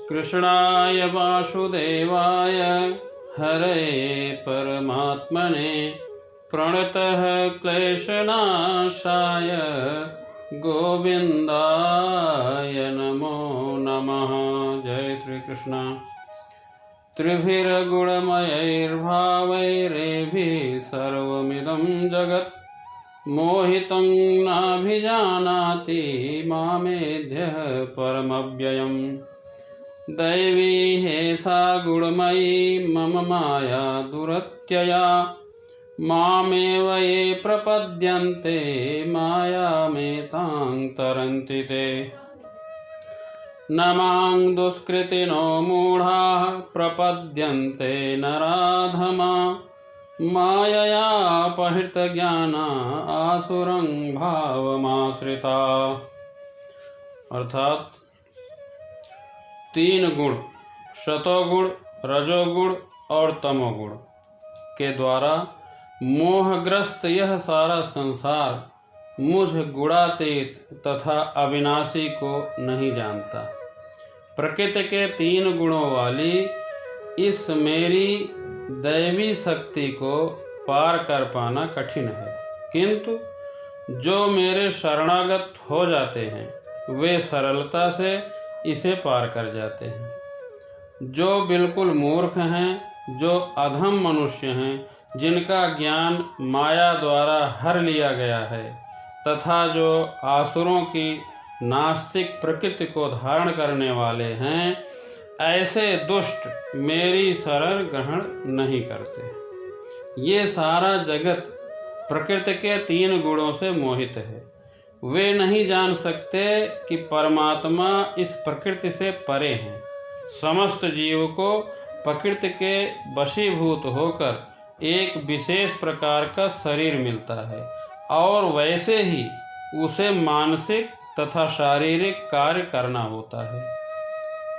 कृष्णाय वासुदेवाय हरे परमात्मने प्रणतः क्लेशनाशाय गोविंदाय नमो नमः। जय श्री कृष्ण। त्रिभिर्गुणमयैर्भावैरेभिः सर्वमिदं जगत् मोहितं नाभिजानाति मामेध्यः परमव्ययम्। दैवी हेषा गुणमयी मम माया दुरत्यया मामेव ये प्रपद्यन्ते मायामेतां तरन्ति ते। न मां दुष्कृतिनो मूढाः प्रपद्यन्ते नराधमा माययापहृतज्ञाना आसुरं भावमाश्रिता। अर्थात तीन गुण सतोगुण, रजोगुण और तमोगुण के द्वारा मोहग्रस्त यह सारा संसार मुझ गुणातीत तथा अविनाशी को नहीं जानता। प्रकृति के तीन गुणों वाली इस मेरी दैवी शक्ति को पार कर पाना कठिन है, किंतु जो मेरे शरणागत हो जाते हैं वे सरलता से इसे पार कर जाते हैं। जो बिल्कुल मूर्ख हैं, जो अधम मनुष्य हैं, जिनका ज्ञान माया द्वारा हर लिया गया है, तथा जो आसुरों की नास्तिक प्रकृति को धारण करने वाले हैं, ऐसे दुष्ट मेरी शरण ग्रहण नहीं करते। ये सारा जगत प्रकृति के तीन गुणों से मोहित है। वे नहीं जान सकते कि परमात्मा इस प्रकृति से परे हैं। समस्त जीव को प्रकृति के वशीभूत होकर एक विशेष प्रकार का शरीर मिलता है और वैसे ही उसे मानसिक तथा शारीरिक कार्य करना होता है।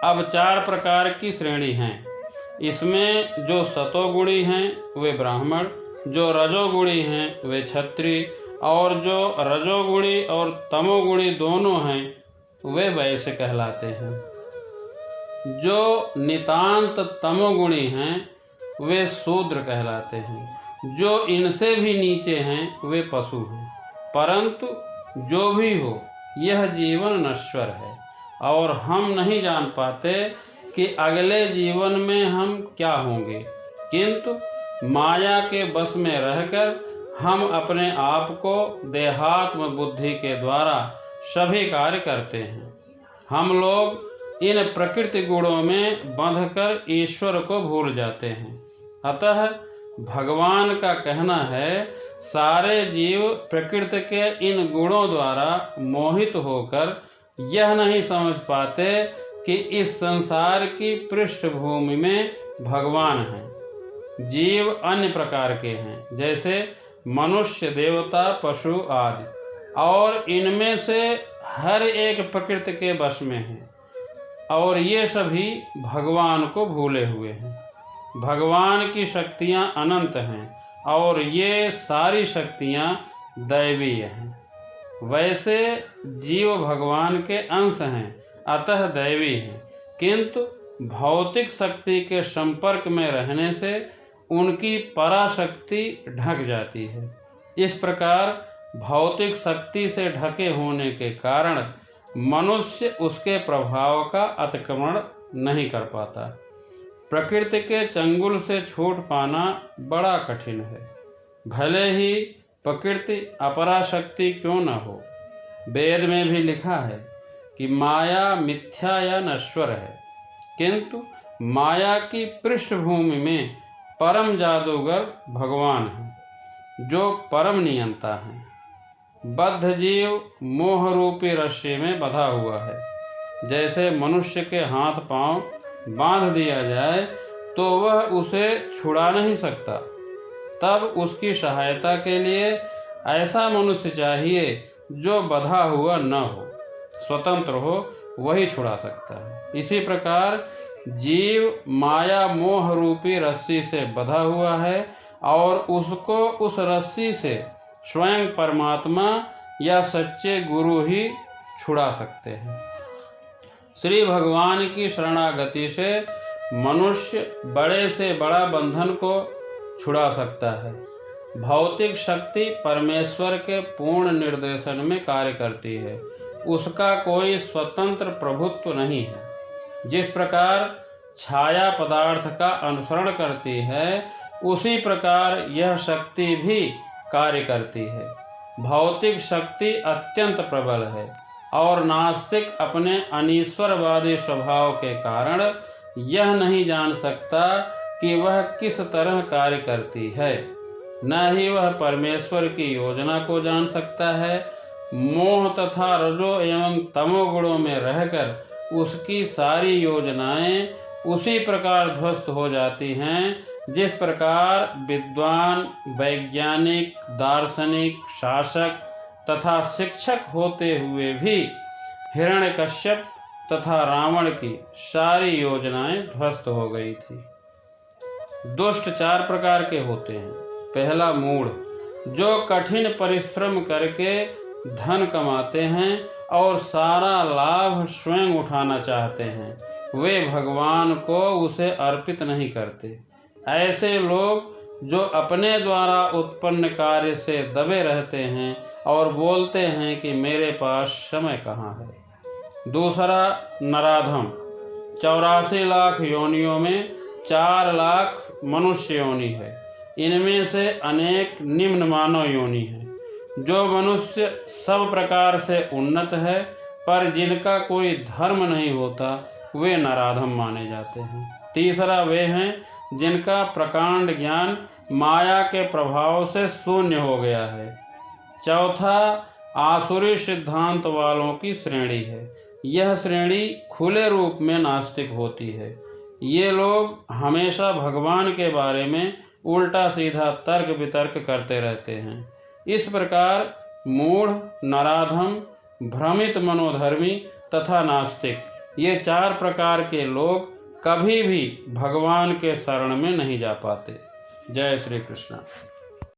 अब चार प्रकार की श्रेणी हैं। इसमें जो सतोगुणी हैं वे ब्राह्मण, जो रजोगुणी हैं वे क्षत्रिय, और जो रजोगुणी और तमोगुणी दोनों हैं वे वैश्य कहलाते हैं। जो नितांत तमोगुणी हैं वे शूद्र कहलाते हैं। जो इनसे भी नीचे हैं वे पशु हैं। परंतु जो भी हो, यह जीवन नश्वर है और हम नहीं जान पाते कि अगले जीवन में हम क्या होंगे, किंतु माया के बस में रहकर हम अपने आप को देहात्म बुद्धि के द्वारा सभी कार्य करते हैं। हम लोग इन प्रकृति गुणों में बंधकर ईश्वर को भूल जाते हैं। अतः भगवान का कहना है, सारे जीव प्रकृति के इन गुणों द्वारा मोहित होकर यह नहीं समझ पाते कि इस संसार की पृष्ठभूमि में भगवान हैं। जीव अन्य प्रकार के हैं, जैसे मनुष्य, देवता, पशु आदि, और इनमें से हर एक प्रकृति के वश में हैं और ये सभी भगवान को भूले हुए हैं। भगवान की शक्तियाँ अनंत हैं और ये सारी शक्तियाँ दैवीय हैं। वैसे जीव भगवान के अंश हैं, अतः दैवी हैं, किंतु भौतिक शक्ति के संपर्क में रहने से उनकी पराशक्ति ढक जाती है। इस प्रकार भौतिक शक्ति से ढके होने के कारण मनुष्य उसके प्रभाव का अतिक्रमण नहीं कर पाता। प्रकृति के चंगुल से छूट पाना बड़ा कठिन है। भले ही प्रकृति अपराशक्ति क्यों न हो, वेद में भी लिखा है कि माया मिथ्या या नश्वर है, किंतु माया की पृष्ठभूमि में परम जादूगर भगवान है, जो परम नियंता है। बद्ध जीव मोह रूपी रस्सी में बंधा हुआ है। जैसे मनुष्य के हाथ पांव बांध दिया जाए तो वह उसे छुड़ा नहीं सकता, तब उसकी सहायता के लिए ऐसा मनुष्य चाहिए जो बंधा हुआ न हो, स्वतंत्र हो, वही छुड़ा सकता है। इसी प्रकार जीव माया मोह रूपी रस्सी से बंधा हुआ है और उसको उस रस्सी से स्वयं परमात्मा या सच्चे गुरु ही छुड़ा सकते हैं। श्री भगवान की शरणागति से मनुष्य बड़े से बड़ा बंधन को छुड़ा सकता है। भौतिक शक्ति परमेश्वर के पूर्ण निर्देशन में कार्य करती है, उसका कोई स्वतंत्र प्रभुत्व नहीं है। जिस प्रकार छाया पदार्थ का अनुसरण करती है, उसी प्रकार यह शक्ति भी कार्य करती है। भौतिक शक्ति अत्यंत प्रबल है और नास्तिक अपने अनीश्वरवादी स्वभाव के कारण यह नहीं जान सकता कि वह किस तरह कार्य करती है, न ही वह परमेश्वर की योजना को जान सकता है। मोह तथा रजो एवं तमोगुणों में रहकर उसकी सारी योजनाएं उसी प्रकार ध्वस्त हो जाती हैं जिस प्रकार विद्वान, वैज्ञानिक, दार्शनिक, शासक तथा शिक्षक होते हुए भी हिरण्यकश्यप तथा रावण की सारी योजनाएं ध्वस्त हो गई थी। दुष्ट 4 प्रकार के होते हैं। पहला मूढ़, जो कठिन परिश्रम करके धन कमाते हैं और सारा लाभ स्वयं उठाना चाहते हैं, वे भगवान को उसे अर्पित नहीं करते। ऐसे लोग जो अपने द्वारा उत्पन्न कार्य से दबे रहते हैं और बोलते हैं कि मेरे पास समय कहाँ है। दूसरा नराधम, 84 लाख योनियों में 4 लाख मनुष्य योनि है। इनमें से अनेक निम्न मानव योनि है। जो मनुष्य सब प्रकार से उन्नत है पर जिनका कोई धर्म नहीं होता, वे नराधम माने जाते हैं। तीसरा वे हैं जिनका प्रकांड ज्ञान माया के प्रभाव से शून्य हो गया है। चौथा आसुरी सिद्धांत वालों की श्रेणी है। यह श्रेणी खुले रूप में नास्तिक होती है। ये लोग हमेशा भगवान के बारे में उल्टा सीधा तर्क वितर्क करते रहते हैं। इस प्रकार मूढ़, नराधम, भ्रमित मनोधर्मी तथा नास्तिक, ये 4 प्रकार के लोग कभी भी भगवान के शरण में नहीं जा पाते। जय श्री कृष्ण।